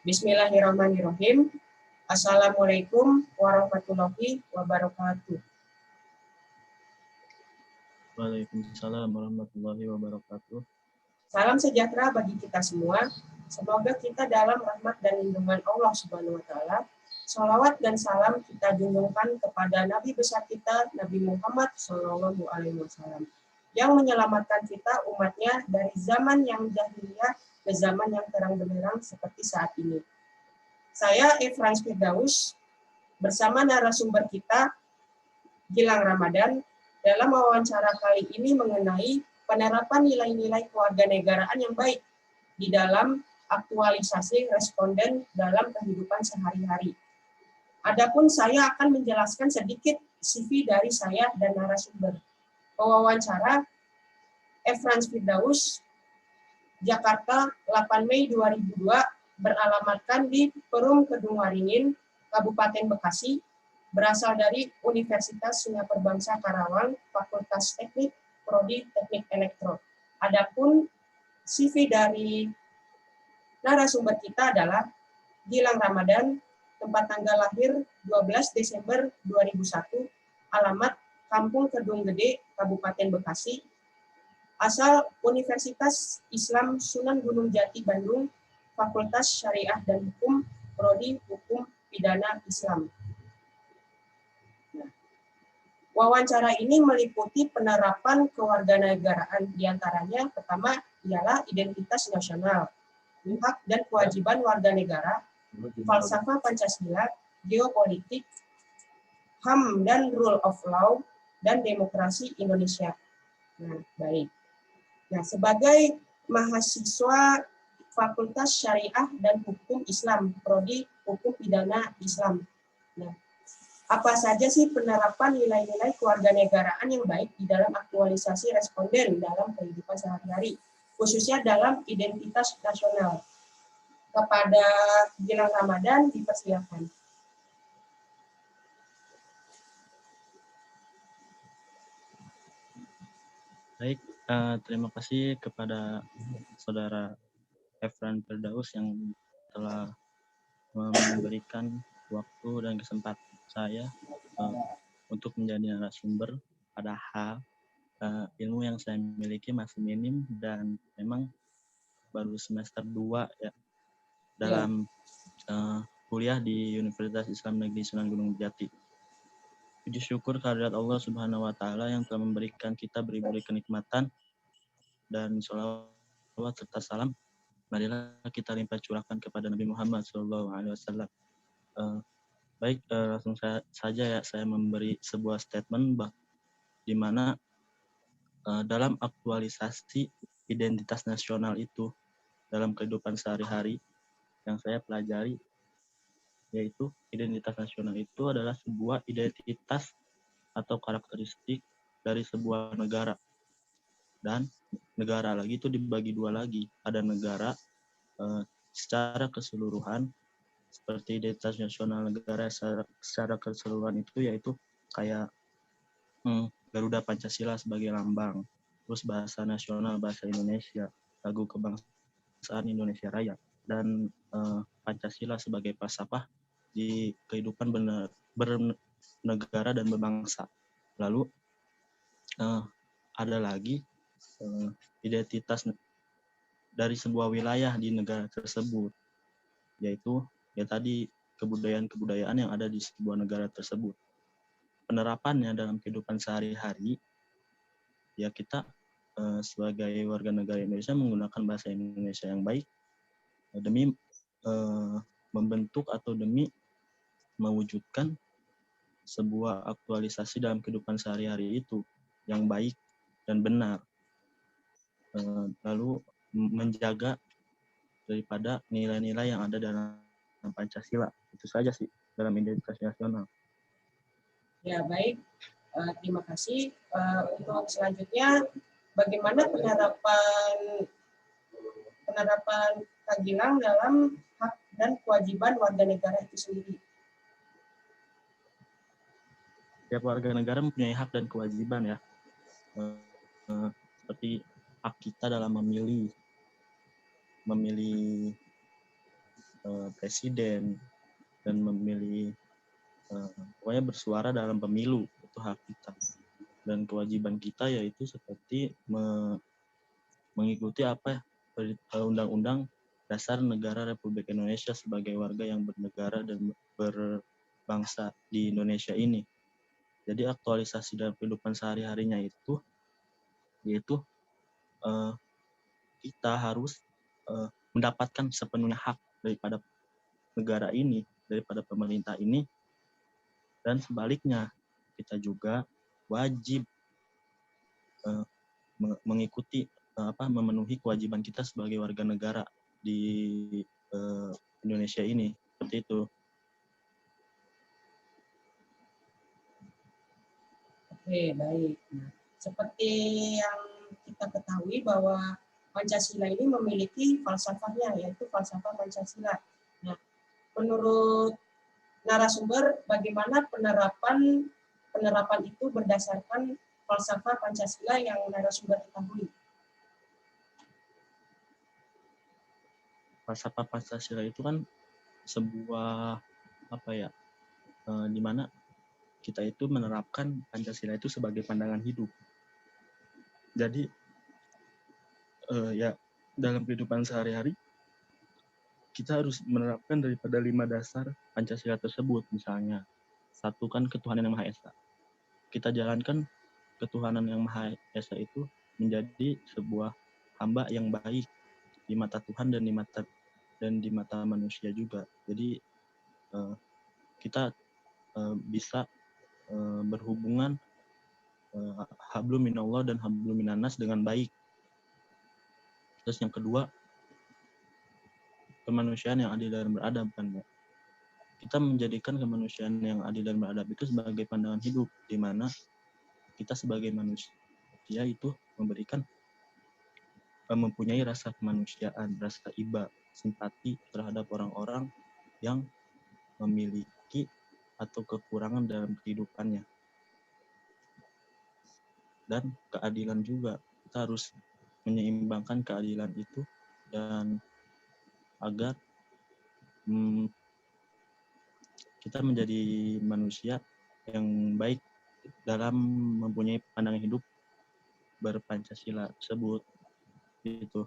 Bismillahirrahmanirrahim. Assalamualaikum warahmatullahi wabarakatuh. Waalaikumsalam warahmatullahi wabarakatuh. Salam sejahtera bagi kita semua. Semoga kita dalam rahmat dan lindungan Allah Subhanahu wa taala. Shalawat dan salam kita junjungkan kepada Nabi besar kita, Nabi Muhammad Shallallahu alaihi wasallam, yang menyelamatkan kita umatnya dari zaman yang jahiliyah ke zaman yang terang benderang seperti saat ini. Saya Efrans Firdaus bersama narasumber kita Gilang Ramadan dalam wawancara kali ini mengenai penerapan nilai-nilai kewarganegaraan yang baik di dalam aktualisasi responden dalam kehidupan sehari-hari. Adapun saya akan menjelaskan sedikit CV dari saya dan narasumber. Pewawancara Efrans Firdaus, Jakarta, 8 Mei 2002, beralamatkan di Perum Kedung Waringin, Kabupaten Bekasi, berasal dari Universitas Singapura Bangsa Karawang, Fakultas Teknik, Prodi Teknik Elektro. Adapun CV dari narasumber kita adalah Gilang Ramadan, tempat tanggal lahir 12 Desember 2001, alamat Kampung Kedung Gede, Kabupaten Bekasi, asal Universitas Islam Sunan Gunung Jati, Bandung, Fakultas Syariah dan Hukum, Prodi Hukum Pidana Islam. Nah, wawancara ini meliputi penerapan kewarganegaraan, diantaranya pertama ialah identitas nasional, hak dan kewajiban warga negara, falsafah Pancasila, geopolitik, HAM dan rule of law, dan demokrasi Indonesia. Nah, baik. Nah, sebagai mahasiswa Fakultas Syariah dan Hukum Islam, Prodi Hukum Pidana Islam. Nah, apa saja sih penerapan nilai-nilai kewarganegaraan yang baik di dalam aktualisasi responden dalam kehidupan sehari-hari, khususnya dalam identitas nasional? Kepada Gilang Ramadan, dipersilakan. Baik, terima kasih kepada saudara Efran Firdaus yang telah memberikan waktu dan kesempatan saya untuk menjadi narasumber. Padahal ilmu yang saya miliki masih minim dan memang baru semester 2 ya dalam kuliah di Universitas Islam Negeri Sunan Gunung Jati. Puji syukur kehadirat Allah Subhanahu wa taala yang telah memberikan kita beri-beri kenikmatan, dan sholawat serta salam marilah kita limpah curahkan kepada Nabi Muhammad SAW. Baik, langsung saja ya saya memberi sebuah statement di mana dalam aktualisasi identitas nasional itu dalam kehidupan sehari-hari yang saya pelajari, yaitu identitas nasional itu adalah sebuah identitas atau karakteristik dari sebuah negara. Dan negara lagi itu dibagi dua lagi. Ada negara secara keseluruhan, seperti identitas nasional negara secara keseluruhan itu yaitu kayak Garuda Pancasila sebagai lambang, terus bahasa nasional bahasa Indonesia, lagu kebangsaan Indonesia Raya, dan Pancasila sebagai falsafah di kehidupan bernegara dan berbangsa. Lalu ada lagi identitas dari sebuah wilayah di negara tersebut, yaitu ya tadi kebudayaan yang ada di sebuah negara tersebut. Penerapannya dalam kehidupan sehari-hari, ya kita sebagai warga negara Indonesia menggunakan bahasa Indonesia yang baik demi membentuk atau demi mewujudkan sebuah aktualisasi dalam kehidupan sehari-hari itu yang baik dan benar. Lalu menjaga daripada nilai-nilai yang ada dalam Pancasila. Itu saja sih dalam identitas nasional. Ya, baik. Terima kasih. Untuk selanjutnya, bagaimana penerapan Kak Gilang dalam hak dan kewajiban warga negara itu sendiri? Setiap warga negara mempunyai hak dan kewajiban ya. Seperti hak kita dalam memilih presiden dan memilih pokoknya bersuara dalam pemilu, itu hak kita. Dan kewajiban kita yaitu seperti mengikuti apa Undang-Undang Dasar Negara Republik Indonesia sebagai warga yang bernegara dan berbangsa di Indonesia ini. Jadi aktualisasi dalam kehidupan sehari-harinya itu yaitu kita harus mendapatkan sepenuhnya hak daripada negara ini, daripada pemerintah ini, dan sebaliknya kita juga wajib mengikuti memenuhi kewajiban kita sebagai warga negara di Indonesia ini, seperti itu. Oke, baik. Nah, seperti yang kita ketahui bahwa Pancasila ini memiliki falsafahnya, yaitu falsafah Pancasila. Nah, menurut narasumber, bagaimana penerapan itu berdasarkan falsafah Pancasila yang narasumber ketahui? Falsafah Pancasila itu kan sebuah di mana kita itu menerapkan Pancasila itu sebagai pandangan hidup. Jadi dalam kehidupan sehari-hari kita harus menerapkan daripada 5 dasar Pancasila tersebut. Misalnya, satu kan ketuhanan yang Maha Esa. Kita jalankan ketuhanan yang Maha Esa itu menjadi sebuah hamba yang baik di mata Tuhan dan di mata manusia juga. Jadi kita bisa berhubungan hablum minallah dan hablum minannas dengan baik. Terus yang kedua, kemanusiaan yang adil dan beradab kan, ya. Kita menjadikan kemanusiaan yang adil dan beradab itu sebagai pandangan hidup, di mana kita sebagai manusia itu mempunyai rasa kemanusiaan, rasa iba, simpati terhadap orang-orang yang memiliki atau kekurangan dalam kehidupannya. Dan keadilan juga, kita harus menyeimbangkan keadilan itu dan agar kita menjadi manusia yang baik dalam mempunyai pandangan hidup berpancasila tersebut, gitu.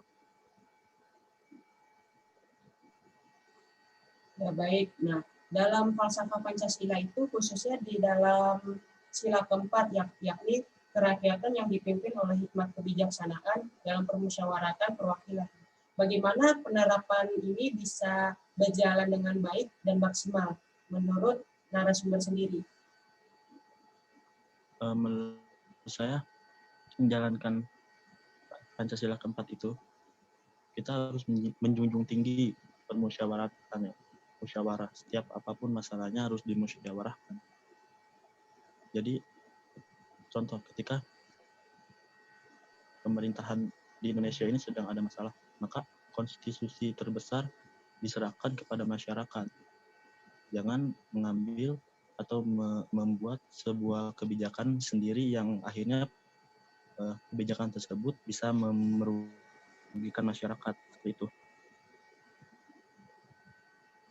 Ya, baik. Nah, dalam falsafah Pancasila itu khususnya di dalam sila keempat yakni kerakyatan yang dipimpin oleh hikmat kebijaksanaan dalam permusyawaratan perwakilan. Bagaimana penerapan ini bisa berjalan dengan baik dan maksimal menurut narasumber sendiri? Menurut saya, menjalankan Pancasila keempat itu, kita harus menjunjung tinggi permusyawaratan, ya. Musyawarah, setiap apapun masalahnya harus dimusyawarahkan. Jadi, contoh ketika pemerintahan di Indonesia ini sedang ada masalah, maka konstitusi terbesar diserahkan kepada masyarakat. Jangan mengambil atau membuat sebuah kebijakan sendiri yang akhirnya kebijakan tersebut bisa merugikan masyarakat, seperti itu.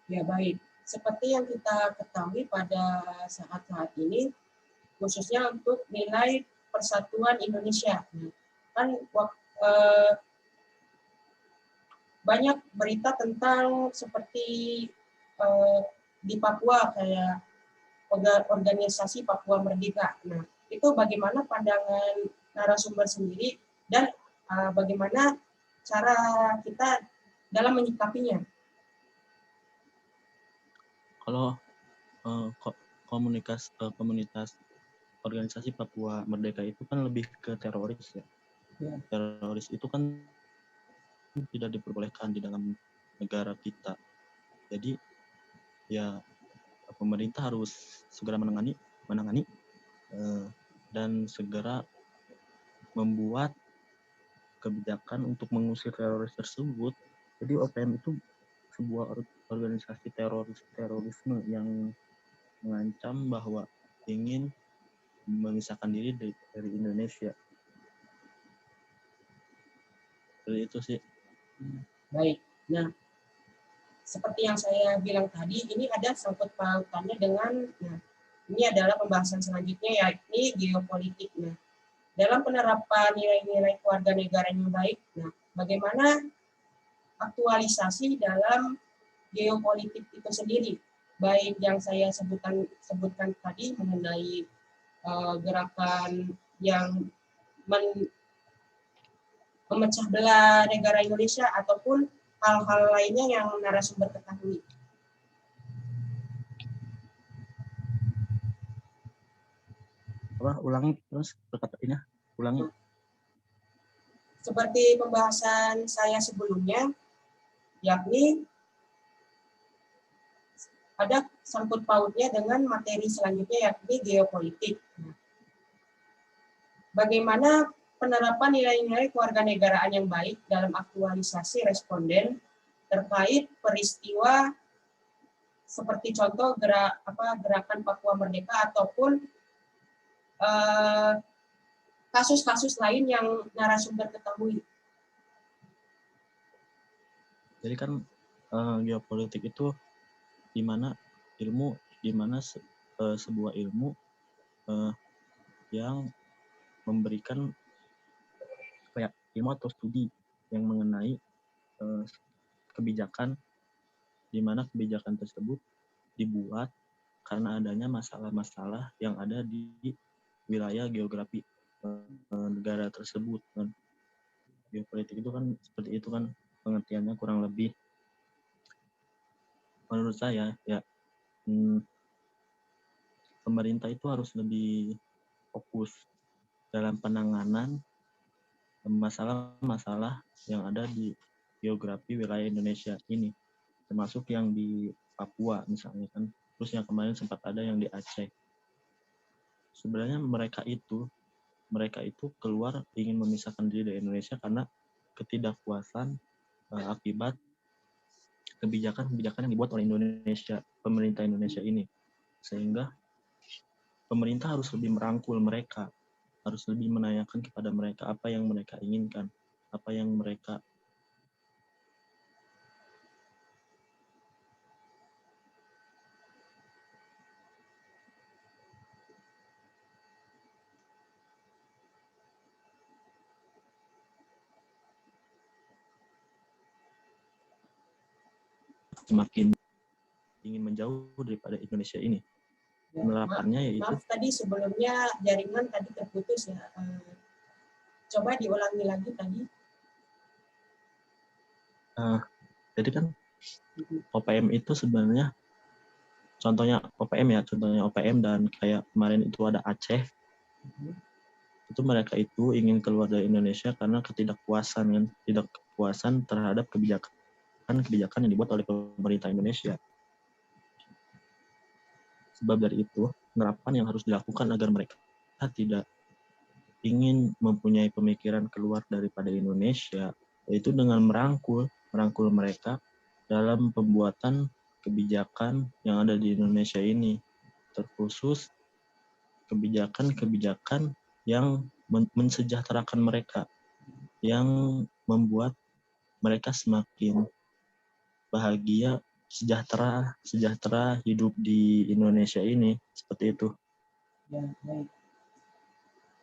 Ya, baik. Seperti yang kita ketahui pada saat-saat ini, khususnya untuk nilai persatuan Indonesia. Kan banyak berita tentang seperti di Papua kayak organisasi Papua Merdeka. Nah, itu bagaimana pandangan narasumber sendiri dan bagaimana cara kita dalam menyikapinya? Kalau komunitas organisasi Papua Merdeka itu kan lebih ke teroris, ya. Teroris itu kan tidak diperbolehkan di dalam negara kita. Jadi ya pemerintah harus segera menangani dan segera membuat kebijakan untuk mengusir teroris tersebut. Jadi OPM itu sebuah organisasi terorisme yang mengancam bahwa ingin memisahkan diri dari Indonesia. Jadi itu sih. Baik. Nah, seperti yang saya bilang tadi, ini ada sangkut pautannya dengan, nah, ini adalah pembahasan selanjutnya, yakni geopolitik. Nah, dalam penerapan nilai-nilai kewarganegaraan yang baik, nah, bagaimana aktualisasi dalam geopolitik itu sendiri, baik yang saya sebutkan tadi mengenai gerakan yang memecah belah negara Indonesia ataupun hal-hal lainnya yang narasumber ketahui. Ulangi terus perkataannya, ulangi. Seperti pembahasan saya sebelumnya, yakni ada sangkut pautnya dengan materi selanjutnya, yakni geopolitik. Bagaimana penerapan nilai-nilai kewarganegaraan yang baik dalam aktualisasi responden terkait peristiwa seperti contoh gerakan Papua Merdeka ataupun kasus-kasus lain yang narasumber ketahui. Jadi kan geopolitik itu di mana sebuah ilmu yang memberikan ilmu atau studi yang mengenai kebijakan, di mana kebijakan tersebut dibuat karena adanya masalah-masalah yang ada di wilayah geografi negara tersebut. Geopolitik itu kan seperti itu kan pengertiannya kurang lebih. Menurut saya ya pemerintah itu harus lebih fokus dalam penanganan masalah-masalah yang ada di geografi wilayah Indonesia ini, termasuk yang di Papua misalnya kan, terus yang kemarin sempat ada yang di Aceh. Sebenarnya mereka itu keluar ingin memisahkan diri dari Indonesia karena ketidakpuasan akibat kebijakan-kebijakan yang dibuat oleh Indonesia, pemerintah Indonesia ini, sehingga pemerintah harus lebih merangkul mereka, harus lebih menanyakan kepada mereka apa yang mereka inginkan, apa yang mereka semakin ingin menjauh daripada Indonesia ini. Penerapannya yaitu. Maaf tadi sebelumnya jaringan tadi terputus ya. Coba diulangi lagi tadi. Jadi kan OPM itu sebenarnya contohnya OPM dan kayak kemarin itu ada Aceh. Itu mereka itu ingin keluar dari Indonesia karena ketidakpuasan terhadap kebijakan yang dibuat oleh pemerintah Indonesia. Sebab dari itu, penerapan yang harus dilakukan agar mereka tidak ingin mempunyai pemikiran keluar daripada Indonesia, yaitu dengan merangkul mereka dalam pembuatan kebijakan yang ada di Indonesia ini, terkhusus kebijakan-kebijakan yang mensejahterakan mereka, yang membuat mereka semakin bahagia, sejahtera hidup di Indonesia ini, seperti itu. Ya, baik.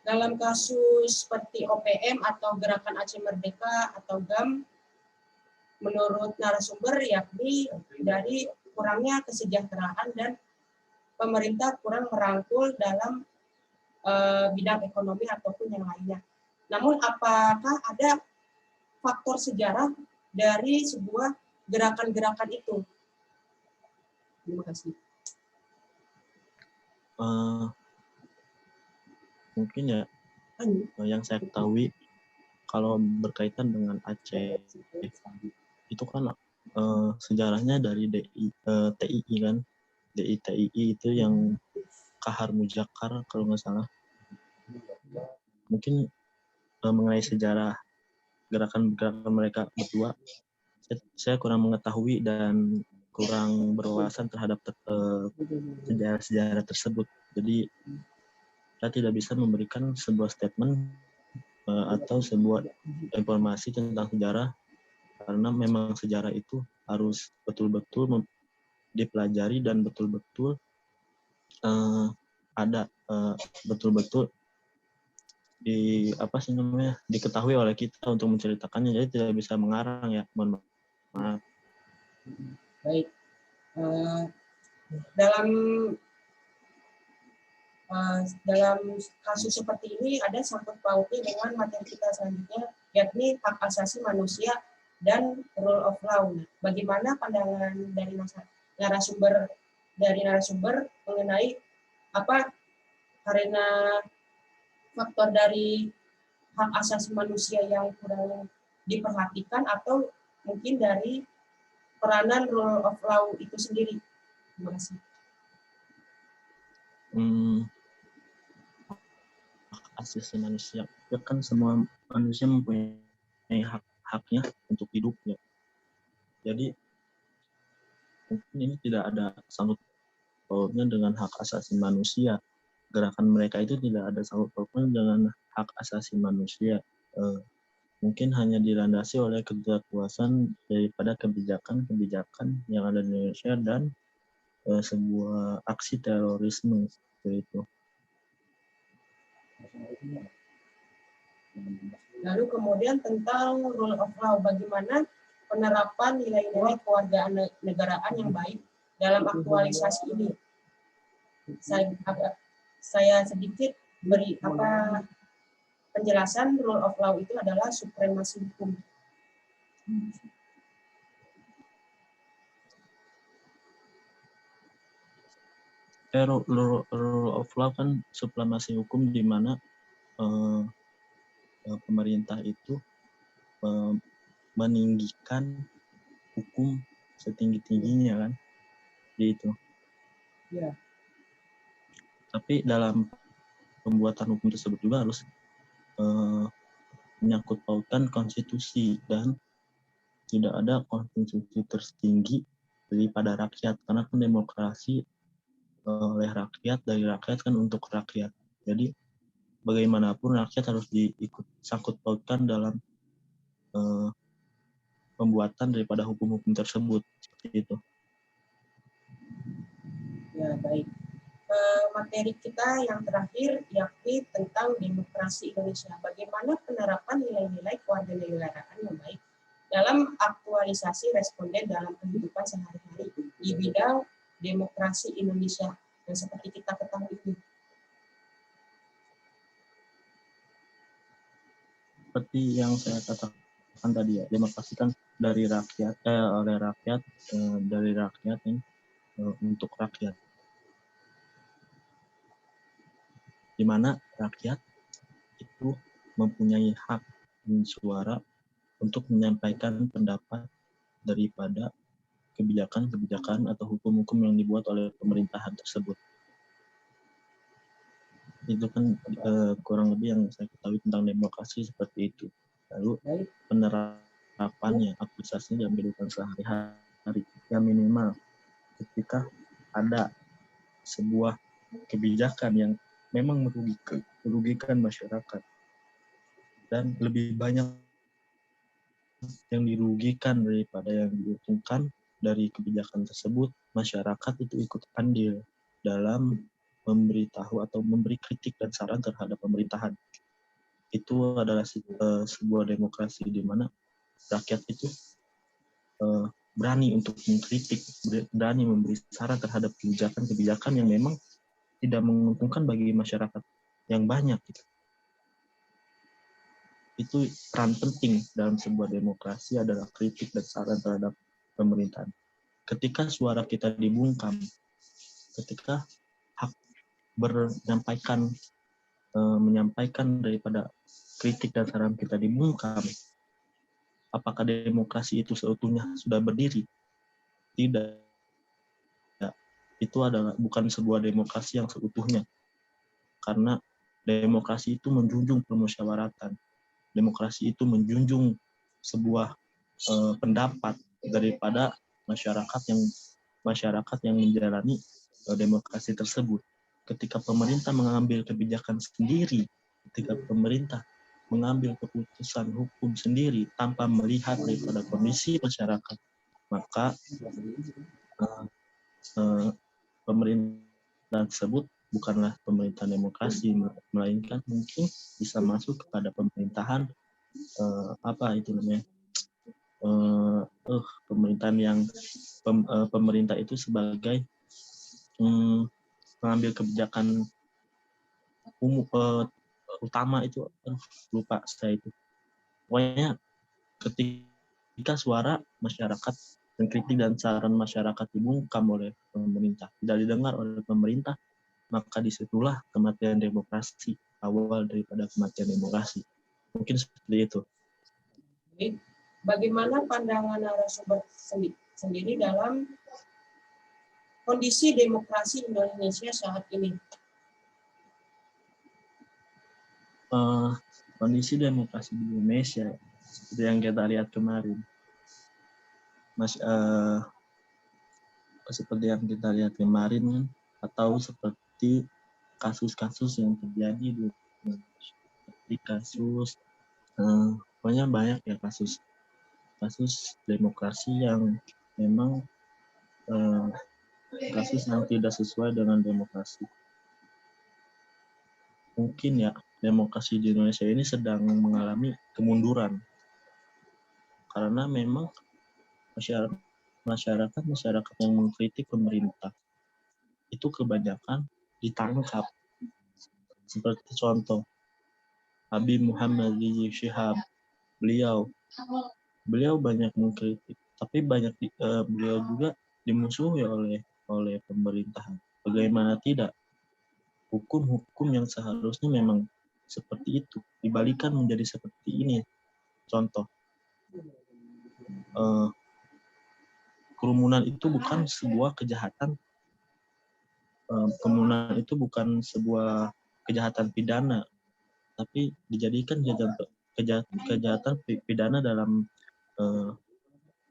Dalam kasus seperti OPM atau Gerakan Aceh Merdeka atau GAM, menurut narasumber yakni dari kurangnya kesejahteraan dan pemerintah kurang merangkul dalam bidang ekonomi ataupun yang lainnya. Namun apakah ada faktor sejarah dari sebuah gerakan-gerakan itu? Terima kasih. Mungkin ya yang saya ketahui kalau berkaitan dengan Aceh itu kan sejarahnya dari TII kan, TII itu yang Kahar Mujakar kalau nggak salah. Mungkin mengenai sejarah gerakan-gerakan mereka berdua saya kurang mengetahui dan kurang berwawasan terhadap sejarah tersebut. Jadi saya tidak bisa memberikan sebuah statement atau sebuah informasi tentang sejarah karena memang sejarah itu harus betul-betul dipelajari dan betul-betul ada betul-betul diketahui oleh kita untuk menceritakannya, jadi tidak bisa mengarang ya, mohon maaf. Baik. Dalam kasus seperti ini ada sangkut pautnya dengan materi kita selanjutnya, yakni hak asasi manusia dan rule of law. Bagaimana pandangan dari narasumber mengenai apa karena faktor dari hak asasi manusia yang kurang diperhatikan atau mungkin dari peranan rule of law itu sendiri? Terima kasih. Hak asasi manusia, ya kan semua manusia mempunyai hak-haknya untuk hidup ya. Jadi mungkin ini tidak ada sangkut pautnya dengan hak asasi manusia. Gerakan mereka itu tidak ada sangkut pautnya dengan hak asasi manusia. Mungkin hanya dilandasi oleh ketidakpuasan daripada kebijakan yang ada di Indonesia dan sebuah aksi terorisme seperti itu. Lalu kemudian tentang rule of law, bagaimana penerapan nilai-nilai kewarganegaraan yang baik dalam aktualisasi ini? Saya sedikit beri penjelasan. Rule of law itu adalah supremasi hukum. Rule of law kan supremasi hukum, di mana pemerintah itu meninggikan hukum setinggi-tingginya kan, gitu. Ya. Tapi dalam pembuatan hukum tersebut juga harus menyangkut pautan konstitusi, dan tidak ada konstitusi tertinggi daripada rakyat, karena kan demokrasi oleh rakyat, dari rakyat kan untuk rakyat. Jadi bagaimanapun rakyat harus diikut sangkut pautkan dalam pembuatan daripada hukum-hukum tersebut, seperti itu. Ya, baik. Materi kita yang terakhir yakni tentang demokrasi Indonesia. Bagaimana penerapan nilai-nilai kewarganegaraan yang baik dalam aktualisasi responden dalam kehidupan sehari-hari di bidang demokrasi Indonesia yang seperti kita ketahui ini. Seperti yang saya katakan tadi ya, demokrasi kan dari rakyat, oleh rakyat, dari rakyat untuk rakyat. Di mana rakyat itu mempunyai hak dan suara untuk menyampaikan pendapat daripada kebijakan-kebijakan atau hukum-hukum yang dibuat oleh pemerintahan tersebut. Itu kan kurang lebih yang saya ketahui tentang demokrasi seperti itu. Lalu penerapannya, aplikasinya dalam kehidupan sehari-hari, yang minimal ketika ada sebuah kebijakan yang memang merugikan masyarakat dan lebih banyak yang dirugikan daripada yang diuntungkan dari kebijakan tersebut, masyarakat itu ikut andil dalam memberitahu atau memberi kritik dan saran terhadap pemerintahan. Itu adalah sebuah demokrasi di mana rakyat itu berani untuk mengkritik, berani memberi saran terhadap kebijakan-kebijakan yang memang tidak menguntungkan bagi masyarakat yang banyak. Itu peran penting dalam sebuah demokrasi, adalah kritik dan saran terhadap pemerintahan. Ketika suara kita dibungkam, ketika hak menyampaikan daripada kritik dan saran kita dibungkam, apakah demokrasi itu seutuhnya sudah berdiri? Tidak. Itu adalah bukan sebuah demokrasi yang seutuhnya. Karena demokrasi itu menjunjung permusyawaratan. Demokrasi itu menjunjung sebuah pendapat daripada masyarakat yang menjalani demokrasi tersebut. Ketika pemerintah mengambil kebijakan sendiri, ketika pemerintah mengambil keputusan hukum sendiri tanpa melihat daripada kondisi masyarakat, maka pemerintahan tersebut bukanlah pemerintahan demokrasi, melainkan mungkin bisa masuk kepada pemerintahan pemerintahan yang pemerintah itu sebagai mengambil kebijakan utama itu, lupa saya itu. Pokoknya ketika suara masyarakat dan kritik dan saran masyarakat dibungkam oleh pemerintah, tidak didengar oleh pemerintah, maka disitulah kematian demokrasi, awal daripada kematian demokrasi. Mungkin seperti itu. Bagaimana pandangan narasumber sendiri dalam kondisi demokrasi Indonesia saat ini? Kondisi demokrasi di Indonesia seperti yang kita lihat kemarin, seperti yang kita lihat kemarin, atau seperti kasus-kasus yang terjadi di kasus pokoknya banyak ya kasus demokrasi yang memang kasus yang tidak sesuai dengan demokrasi. Mungkin ya demokrasi di Indonesia ini sedang mengalami kemunduran karena memang masyarakat yang mengkritik pemerintah itu kebanyakan ditangkap. Seperti contoh Habib Muhammad Rizik Syihab, beliau banyak mengkritik, tapi beliau juga dimusuhi oleh pemerintahan. Bagaimana tidak? Hukum yang seharusnya memang seperti itu dibalikan menjadi seperti ini. Contoh, kerumunan itu bukan sebuah kejahatan. Kerumunan itu bukan sebuah kejahatan pidana, tapi dijadikan kejahatan pidana dalam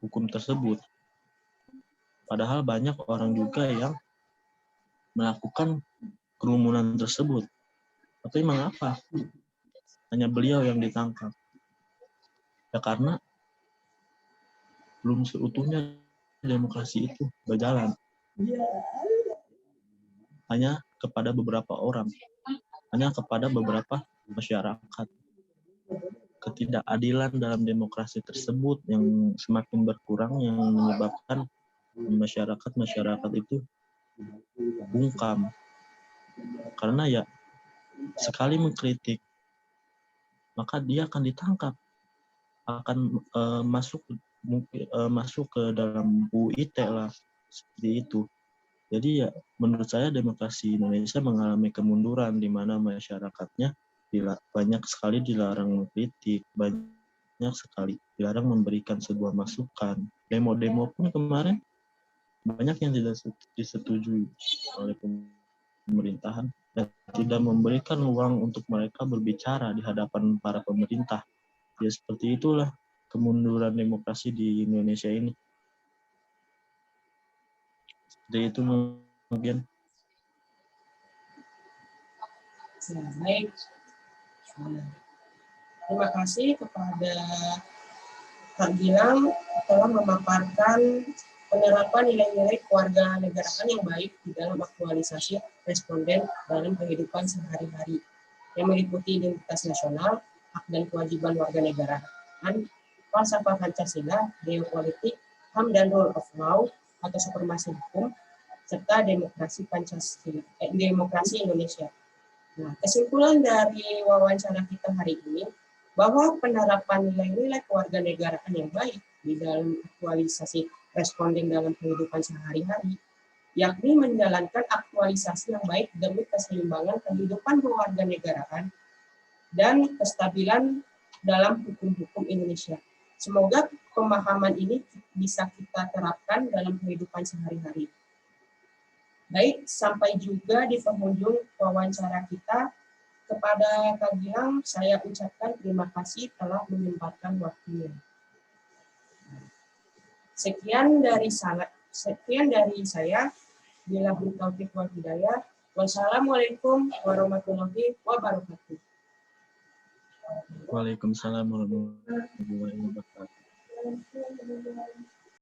hukum tersebut. Padahal banyak orang juga yang melakukan kerumunan tersebut. Tapi mengapa hanya beliau yang ditangkap? Ya karena belum seutuhnya demokrasi itu berjalan. Hanya kepada beberapa orang, hanya kepada beberapa masyarakat. Ketidakadilan dalam demokrasi tersebut yang semakin berkurang, yang menyebabkan masyarakat itu bungkam. Karena ya sekali mengkritik, maka dia akan ditangkap, akan masuk ke dalam UIT lah, seperti itu. Jadi ya menurut saya demokrasi Indonesia mengalami kemunduran di mana masyarakatnya banyak sekali dilarang mengkritik, banyak sekali dilarang memberikan sebuah masukan. Demo-demo pun kemarin banyak yang tidak disetujui oleh pemerintahan dan tidak memberikan ruang untuk mereka berbicara di hadapan para pemerintah. Ya seperti itulah kemunduran demokrasi di Indonesia ini. Seperti itu mungkin. Baik. Terima kasih kepada Kak Gilang telah memaparkan penerapan nilai-nilai kewarganegaraan yang baik di dalam aktualisasi responden dalam kehidupan sehari-hari yang meliputi identitas nasional, hak dan kewajiban warga negaraan, falsafah Pancasila, geopolitik, HAM dan rule of law atau supremasi hukum, serta demokrasi Indonesia. Nah, kesimpulan dari wawancara kita hari ini bahwa penerapan nilai-nilai kewarganegaraan yang baik di dalam aktualisasi responden dalam kehidupan sehari-hari, yakni menjalankan aktualisasi yang baik demi keseimbangan kehidupan kewarganegaraan dan kestabilan dalam hukum-hukum Indonesia. Semoga pemahaman ini bisa kita terapkan dalam kehidupan sehari-hari. Baik, sampai juga di penghujung wawancara kita. Kepada Kak Gilang, saya ucapkan terima kasih telah menyempatkan waktunya. Sekian dari saya. Billahi taufiq wal hidayah. Wassalamualaikum warahmatullahi wabarakatuh. Waalaikumsalam warahmatullahi wabarakatuh.